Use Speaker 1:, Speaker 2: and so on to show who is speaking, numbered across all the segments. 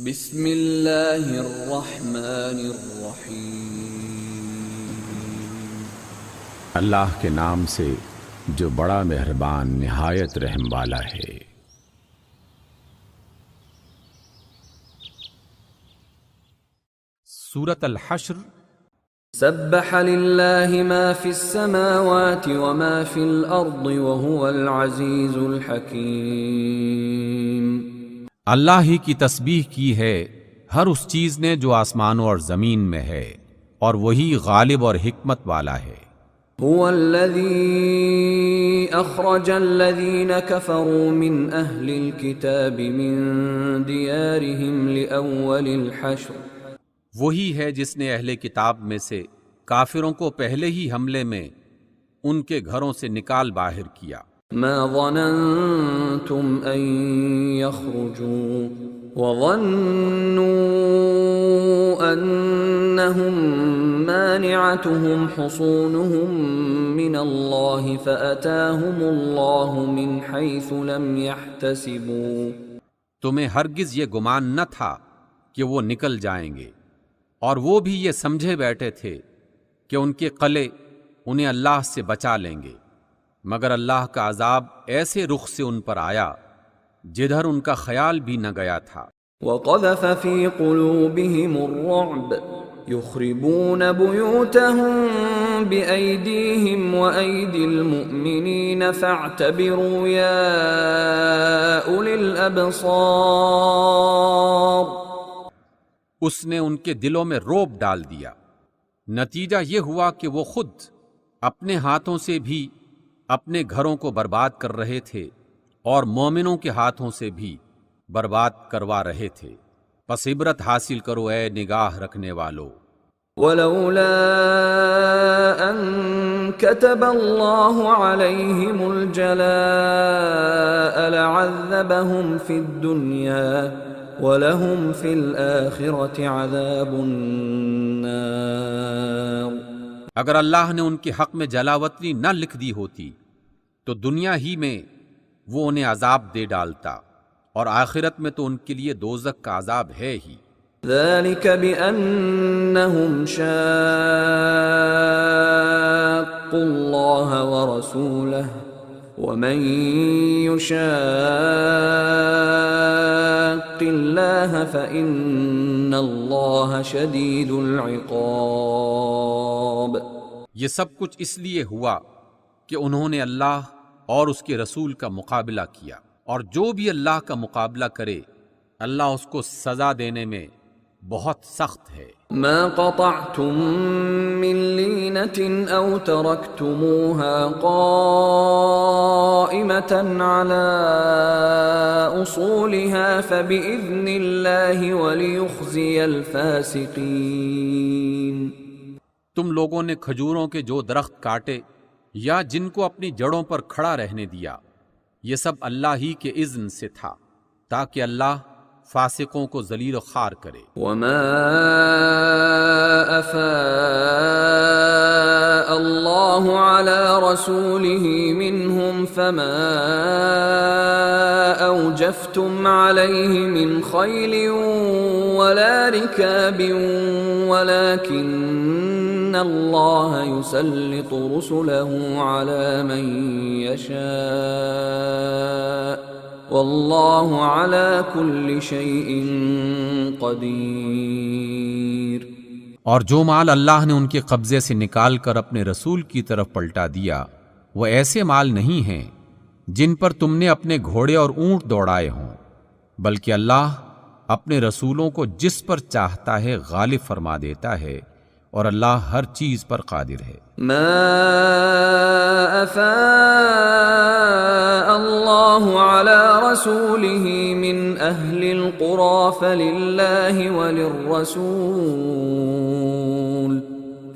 Speaker 1: بسم اللہ الرحمن الرحیم۔
Speaker 2: اللہ کے نام سے جو بڑا مہربان نہایت رحم والا ہے۔
Speaker 3: سورۃ الحشر۔
Speaker 1: سبح للہ ما فی السماوات وما فی الارض وهو العزیز الحکیم۔
Speaker 3: اللہ ہی کی تسبیح کی ہے ہر اس چیز نے جو آسمانوں اور زمین میں ہے، اور وہی غالب اور حکمت والا ہے۔
Speaker 1: هو الذی اخرج الذین کفروا من اہل الكتاب من دیارهم لأول الحشر۔
Speaker 3: وہی ہے جس نے اہل کتاب میں سے کافروں کو پہلے ہی حملے میں ان کے گھروں سے نکال باہر کیا۔
Speaker 1: ما ظننتم ان يخرجوا وظنوا انهم مانعتهم حصونهم من الله فأتاهم الله من حيث لم يحتسبوا۔
Speaker 3: تمہیں ہرگز یہ گمان نہ تھا کہ وہ نکل جائیں گے، اور وہ بھی یہ سمجھے بیٹھے تھے کہ ان کے قلعے انہیں اللہ سے بچا لیں گے، مگر اللہ کا عذاب ایسے رخ سے ان پر آیا جدھر ان کا خیال بھی نہ گیا تھا۔
Speaker 1: وقذف في قلوبهم الرعب يخربون بيوتهم بأيديهم وأيدي المؤمنين فاعتبروا يا أولي الأبصار۔
Speaker 3: اس نے ان کے دلوں میں رعب ڈال دیا، نتیجہ یہ ہوا کہ وہ خود اپنے ہاتھوں سے بھی اپنے گھروں کو برباد کر رہے تھے اور مومنوں کے ہاتھوں سے بھی برباد کروا رہے تھے۔ پس عبرت حاصل کرو اے نگاہ رکھنے والو۔
Speaker 1: ولولا ان كتب الله عليهم الجلاء لعذبهم في الدنيا وَلَهُمْ فِي الْآخِرَةِ عَذَابُ النَّارِ۔
Speaker 3: اگر اللہ نے ان کے حق میں جلاوطنی نہ لکھ دی ہوتی تو دنیا ہی میں وہ انہیں عذاب دے ڈالتا، اور آخرت میں تو ان کے لیے دوزخ کا عذاب ہے ہی۔
Speaker 1: ذَلِكَ بِأَنَّهُمْ شَاقُّوا اللَّهَ وَرَسُولَهُ وَمَن يُشَاقِّ اللَّهَ فَإِنَّ اللَّهَ شَدِيدُ الْعِقَابِ۔
Speaker 3: یہ سب کچھ اس لیے ہوا کہ انہوں نے اللہ اور اس کے رسول کا مقابلہ کیا، اور جو بھی اللہ کا مقابلہ کرے اللہ اس کو سزا دینے میں بہت سخت ہے۔
Speaker 1: ما قطعتم من لینة او ترکتموها قائمة على اصولها فبإذن الله وليخزي الفاسقين۔
Speaker 3: تم لوگوں نے کھجوروں کے جو درخت کاٹے یا جن کو اپنی جڑوں پر کھڑا رہنے دیا، یہ سب اللہ ہی کے اذن سے تھا تاکہ اللہ فاسقوں کو ذلیل و خوار کرے۔
Speaker 1: وما افاء اللہ علی رسولہ منہم فما اوجفتم علیہ من خیل ولا رکاب ولكن اللہ یسلط رسلہ علی من یشاء واللہ علی کل شیء قدیر۔
Speaker 3: اور جو مال اللہ نے ان کے قبضے سے نکال کر اپنے رسول کی طرف پلٹا دیا، وہ ایسے مال نہیں ہیں جن پر تم نے اپنے گھوڑے اور اونٹ دوڑائے ہوں، بلکہ اللہ اپنے رسولوں کو جس پر چاہتا ہے غالب فرما دیتا ہے، اور اللہ ہر چیز پر قادر ہے۔
Speaker 1: ما افاء اللہ علی رسولہ من اہل القری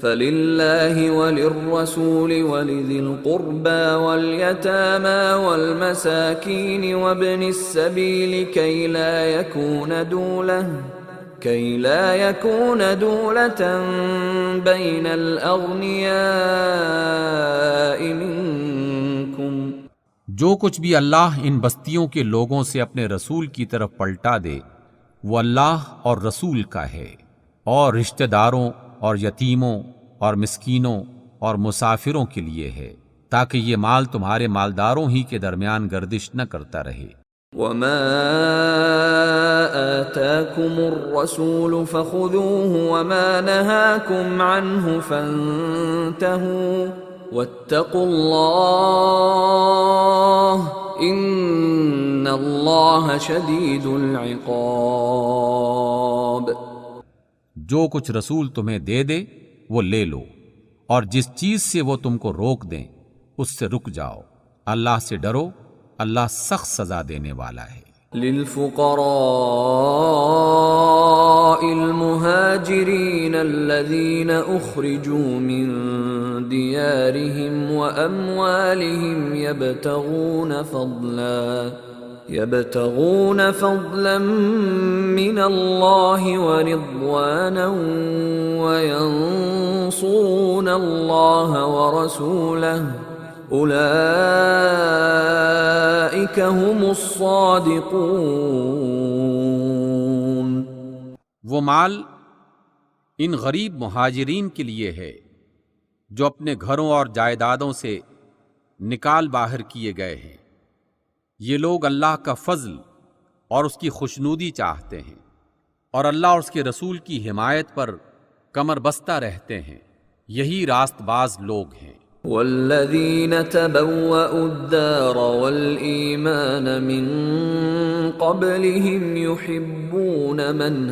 Speaker 1: فللہ وللرسول ولذی القربى والیتامی والمساکین وابن السبیل کی لا یکون دولة بین الاغنیاء منکم۔
Speaker 3: جو کچھ بھی اللہ ان بستیوں کے لوگوں سے اپنے رسول کی طرف پلٹا دے وہ اللہ اور رسول کا ہے، اور رشتہ داروں اور یتیموں اور مسکینوں اور مسافروں کے لیے ہے، تاکہ یہ مال تمہارے مالداروں ہی کے درمیان گردش نہ کرتا رہے۔
Speaker 1: وما آتاكم الرسول فخذوه وما نهاكم عنه فانتهوا واتقوا الله ان اللہ شدید العقاب۔
Speaker 3: جو کچھ رسول تمہیں دے دے وہ لے لو، اور جس چیز سے وہ تم کو روک دیں اس سے رک جاؤ، اللہ سے ڈرو، اللہ سخت سزا دینے والا ہے۔
Speaker 1: للفقراء المهاجرين الذين أخرجوا من ديارهم وأموالهم يبتغون فضلا من الله ورضوانا وينصرون الله ورسوله اولئک هم الصادقون۔
Speaker 3: وہ مال ان غریب مہاجرین کے لیے ہے جو اپنے گھروں اور جائیدادوں سے نکال باہر کیے گئے ہیں۔ یہ لوگ اللہ کا فضل اور اس کی خوشنودی چاہتے ہیں، اور اللہ اور اس کے رسول کی حمایت پر کمر بستہ رہتے ہیں، یہی راست باز لوگ ہیں۔
Speaker 1: والذین تبوأوا الدار والإیمان من قبلهم يحبون من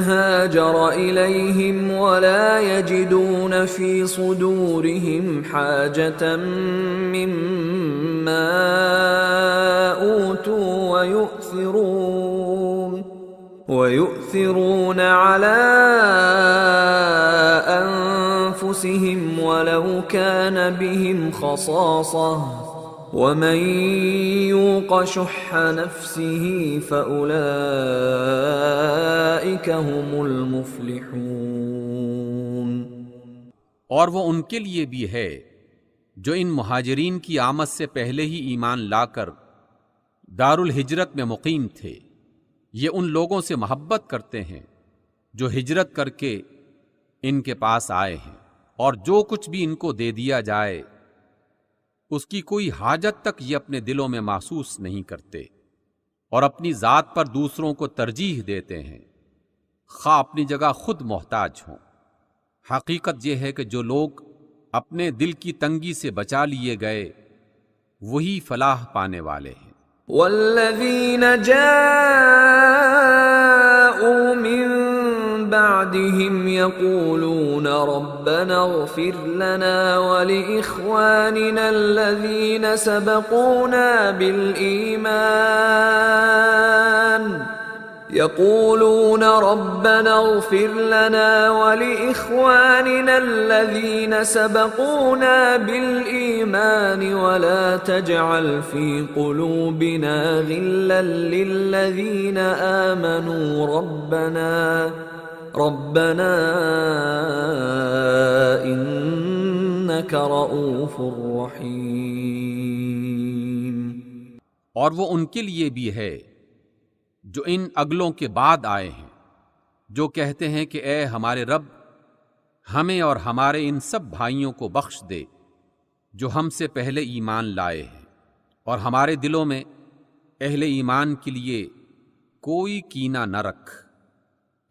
Speaker 1: هاجر إليهم ولا يجدون في صدورهم حاجة مما أوتوا ويؤثرون على أنفسهم ولو كان بهم خصاصة ومن يوق شح نفسه فأولئك هم المفلحون۔
Speaker 3: اور وہ ان کے لیے بھی ہے جو ان مہاجرین کی آمد سے پہلے ہی ایمان لا کر دار الہجرت میں مقیم تھے۔ یہ ان لوگوں سے محبت کرتے ہیں جو ہجرت کر کے ان کے پاس آئے ہیں، اور جو کچھ بھی ان کو دے دیا جائے اس کی کوئی حاجت تک یہ اپنے دلوں میں محسوس نہیں کرتے، اور اپنی ذات پر دوسروں کو ترجیح دیتے ہیں، خواہ اپنی جگہ خود محتاج ہوں۔ حقیقت یہ ہے کہ جو لوگ اپنے دل کی تنگی سے بچا لیے گئے وہی فلاح پانے والے ہیں۔
Speaker 1: والذین جاءوا من بعدهم يقولون ربنا اغفر لنا ولإخواننا الذين سبقونا بالإيمان ولا تجعل في قلوبنا غلا للذين آمنوا ربنا إنك رؤوف رحيم۔
Speaker 3: اور وہ ان کے لیے بھی ہے جو ان اگلوں کے بعد آئے ہیں، جو کہتے ہیں کہ اے ہمارے رب، ہمیں اور ہمارے ان سب بھائیوں کو بخش دے جو ہم سے پہلے ایمان لائے ہیں، اور ہمارے دلوں میں اہل ایمان کے لیے کوئی کینہ نہ رکھ۔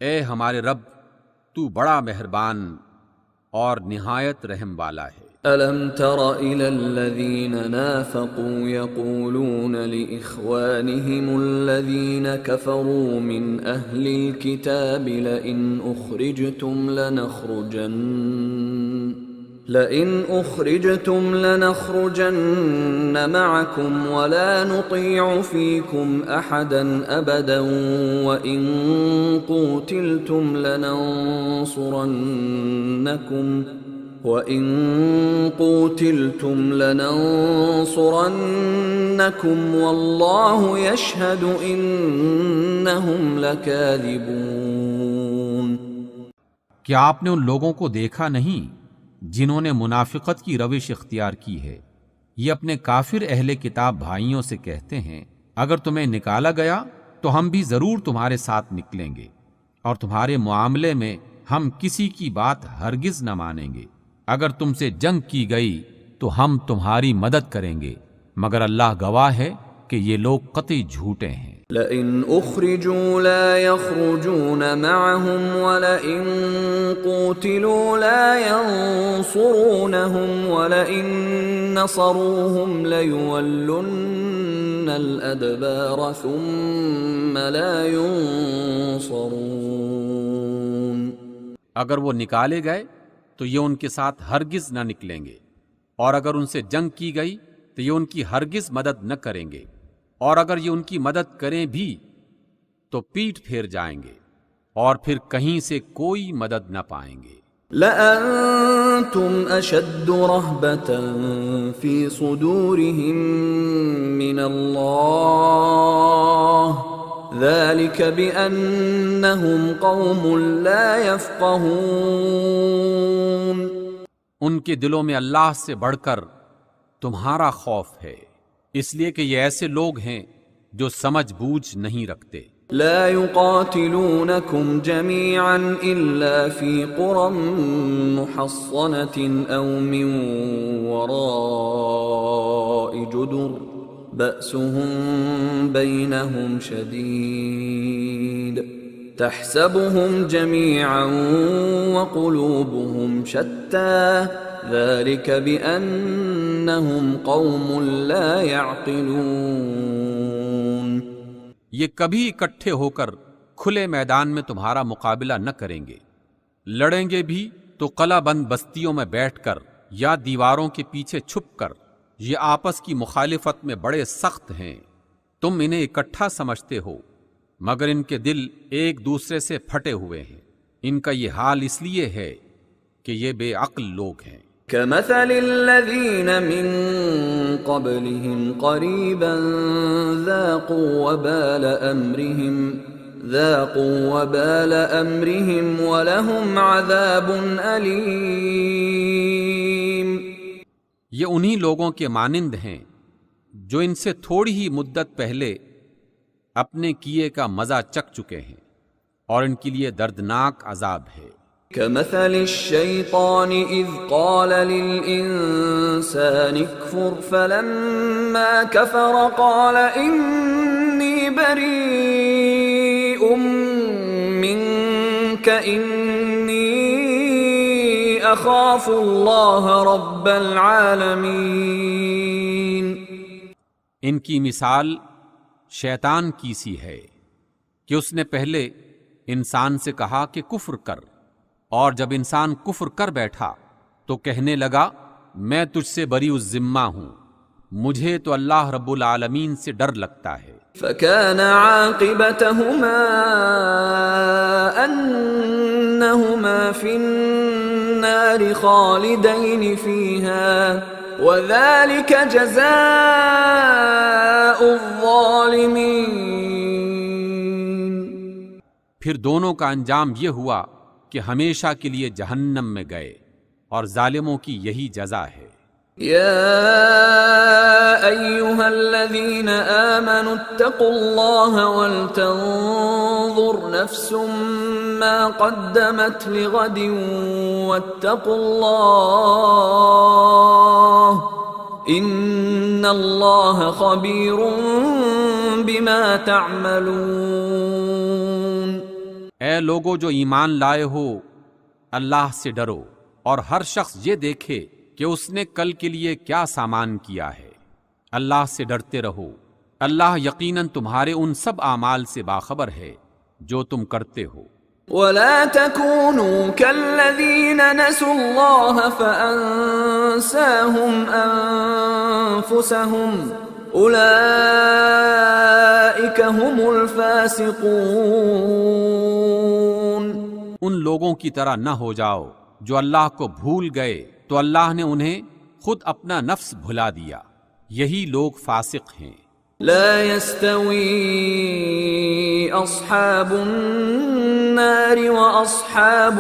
Speaker 3: اے ہمارے رب، تو بڑا مہربان اور نہایت رحم والا ہے۔
Speaker 1: أَلَمْ تَرَ إِلَى الَّذِينَ نَافَقُوا يَقُولُونَ لِإِخْوَانِهِمُ الَّذِينَ كَفَرُوا مِنْ أَهْلِ الْكِتَابِ لَئِنْ أُخْرِجْتُمْ لَنَخْرُجَنَّ مَعَكُمْ وَلَا نُطِيعُ فِيكُمْ أَحَدًا أَبَدًا وَإِنْ قُوتِلْتُمْ لَنَنصُرَنَّكُمْ وَاللَّهُ يَشْهَدُ إِنَّهُمْ لَكَاذِبُونَ۔
Speaker 3: کیا آپ نے ان لوگوں کو دیکھا نہیں جنہوں نے منافقت کی روش اختیار کی ہے؟ یہ اپنے کافر اہل کتاب بھائیوں سے کہتے ہیں اگر تمہیں نکالا گیا تو ہم بھی ضرور تمہارے ساتھ نکلیں گے، اور تمہارے معاملے میں ہم کسی کی بات ہرگز نہ مانیں گے۔ اگر تم سے جنگ کی گئی تو ہم تمہاری مدد کریں گے، مگر اللہ گواہ ہے کہ یہ لوگ قطعی جھوٹے ہیں۔
Speaker 1: لئن اخرجوا لا يخرجون معهم ولئن قوتلوا لا ينصرونهم ولئن نصروهم ليولن الأدبار ثم لا ينصرون۔
Speaker 3: اگر وہ نکالے گئے تو یہ ان کے ساتھ ہرگز نہ نکلیں گے، اور اگر ان سے جنگ کی گئی تو یہ ان کی ہرگز مدد نہ کریں گے، اور اگر یہ ان کی مدد کریں بھی تو پیٹ پھیر جائیں گے اور پھر کہیں سے کوئی مدد نہ پائیں گے۔
Speaker 1: لَأَنْتُمْ أَشَدُّ رَهْبَةً فِي صُدُورِهِم مِّنَ اللَّهِ ذَلِكَ بِأَنَّهُمْ قَوْمٌ لَا يَفْقَهُونَ۔
Speaker 3: ان کے دلوں میں اللہ سے بڑھ کر تمہارا خوف ہے، اس لیے کہ یہ ایسے لوگ ہیں جو سمجھ بوجھ نہیں رکھتے۔
Speaker 1: لا يقاتلونكم جميعا إلا في قرى محصنة أو من وراء جدر بأسهم بينهم شديد تحسبهم جميعا وقلوبهم شتى ذلك بأنهم قوم لا يعقلون۔
Speaker 3: یہ کبھی اکٹھے ہو کر کھلے میدان میں تمہارا مقابلہ نہ کریں گے، لڑیں گے بھی تو قلعہ بند بستیوں میں بیٹھ کر یا دیواروں کے پیچھے چھپ کر۔ یہ آپس کی مخالفت میں بڑے سخت ہیں، تم انہیں اکٹھا سمجھتے ہو مگر ان کے دل ایک دوسرے سے پھٹے ہوئے ہیں۔ ان کا یہ حال اس لیے ہے کہ یہ بے عقل لوگ ہیں۔
Speaker 1: كمثل الذين من قبلهم قريبا ذاقوا وبال أمرهم ولهم عذاب أليم۔
Speaker 3: یہ انہی لوگوں کے مانند ہیں جو ان سے تھوڑی ہی مدت پہلے اپنے کیے کا مزہ چکھ چکے ہیں، اور ان کے لیے دردناک عذاب ہے۔
Speaker 1: كمثل الشيطان إذ قال للإنسان اكفر فلما كفر قال إني بريء منك إني أخاف الله رب العالمين۔
Speaker 3: ان کی مثال شیطان کی سی ہے کہ اس نے پہلے انسان سے کہا کہ کفر کر، اور جب انسان کفر کر بیٹھا تو کہنے لگا میں تجھ سے بری الذمہ ہوں، مجھے تو اللہ رب العالمین سے ڈر لگتا ہے۔
Speaker 1: فكان عاقبتهما أنهما في النار خالدين فيها وذلك جزاء الظالمين۔
Speaker 3: پھر دونوں کا انجام یہ ہوا کہ ہمیشہ کے لیے جہنم میں گئے، اور ظالموں کی یہی جزا ہے۔
Speaker 1: يا أيها الذين آمنوا اتقوا الله ولتنظر نفس ما قدمت لغد واتقوا الله إن الله خبير بما تعملون۔
Speaker 3: اے لوگو جو ایمان لائے ہو، اللہ سے ڈرو، اور ہر شخص یہ دیکھے کہ اس نے کل کے لیے کیا سامان کیا ہے۔ اللہ سے ڈرتے رہو، اللہ یقیناً تمہارے ان سب اعمال سے باخبر ہے جو تم کرتے ہو۔
Speaker 1: ولا تكونوا كالذين نسوا الله فأنساهم أنفسهم أولئك هم الفاسقون۔
Speaker 3: ان لوگوں کی طرح نہ ہو جاؤ جو اللہ کو بھول گئے تو اللہ نے انہیں خود اپنا نفس بھلا دیا، یہی لوگ فاسق ہیں۔
Speaker 1: لا يستوي أصحاب النار وأصحاب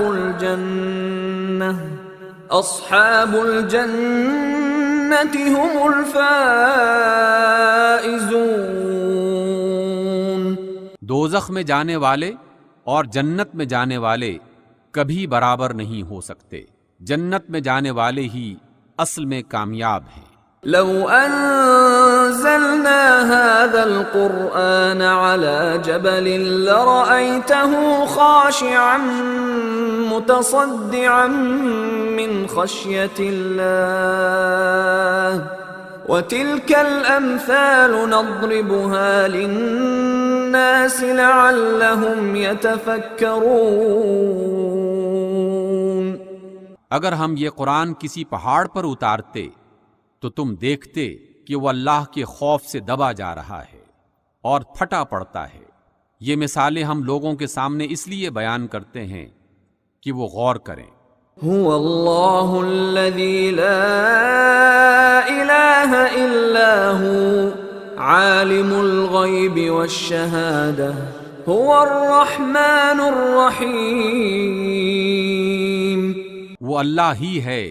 Speaker 1: الجنة هم الفائزون.
Speaker 3: دوزخ میں جانے والے اور جنت میں جانے والے کبھی برابر نہیں ہو سکتے. جنت میں جانے والے ہی اصل میں کامیاب ہیں.
Speaker 1: لو انزلنا هذا القرآن على جبل لرأيته خاشعا متصدعا من خشية الله وتلك الأمثال نضربها للناس لعلهم يتفكرون.
Speaker 3: اگر ہم یہ قرآن کسی پہاڑ پر اتارتے تو تم دیکھتے کہ وہ اللہ کے خوف سے دبا جا رہا ہے اور پھٹا پڑتا ہے. یہ مثالیں ہم لوگوں کے سامنے اس لیے بیان کرتے ہیں کہ وہ غور کریں.
Speaker 1: هو اللہ الذی لا الہ الا هو عالم الغیب والشہادہ هو الرحمن الرحیم.
Speaker 3: وہ اللہ ہی ہے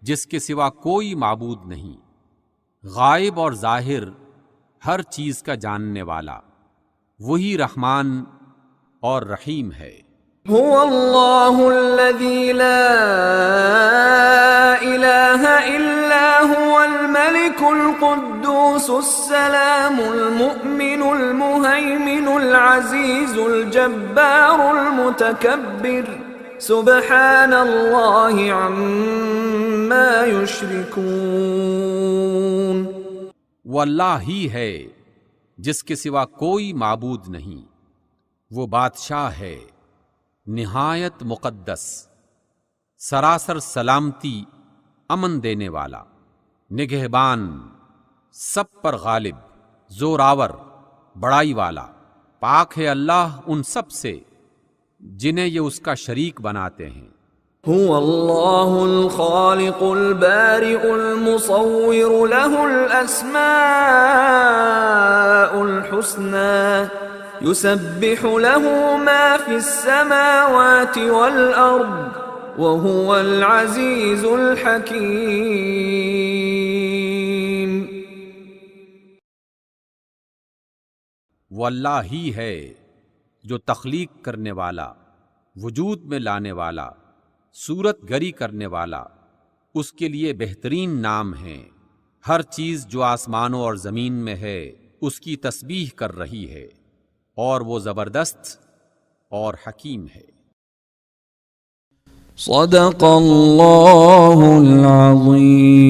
Speaker 3: جس کے سوا کوئی معبود نہیں، غائب اور ظاہر ہر چیز کا جاننے والا، وہی رحمان اور رحیم ہے.
Speaker 1: هو اللہ الذی لا الہ الا هو الملک القدوس السلام المؤمن المہیمن العزیز الجبار المتکبر سبحان اللہ عما یشرکون.
Speaker 3: وہ اللہ ہی ہے جس کے سوا کوئی معبود نہیں، وہ بادشاہ ہے نہایت مقدس، سراسر سلامتی امن دینے والا، نگہبان، سب پر غالب، زوراور، بڑائی والا. پاک ہے اللہ ان سب سے جنہیں یہ اس کا شریک بناتے ہیں.
Speaker 1: هو اللہ الخالق البارئ المصور له الاسماء الحسنى يسبح له ما في السماوات والارض وهو العزيز الحكيم.
Speaker 3: وہ اللہ ہی ہے جو تخلیق کرنے والا، وجود میں لانے والا، صورت گری کرنے والا. اس کے لیے بہترین نام ہیں. ہر چیز جو آسمانوں اور زمین میں ہے اس کی تسبیح کر رہی ہے، اور وہ زبردست اور حکیم ہے.
Speaker 1: صدق اللہ العظیم.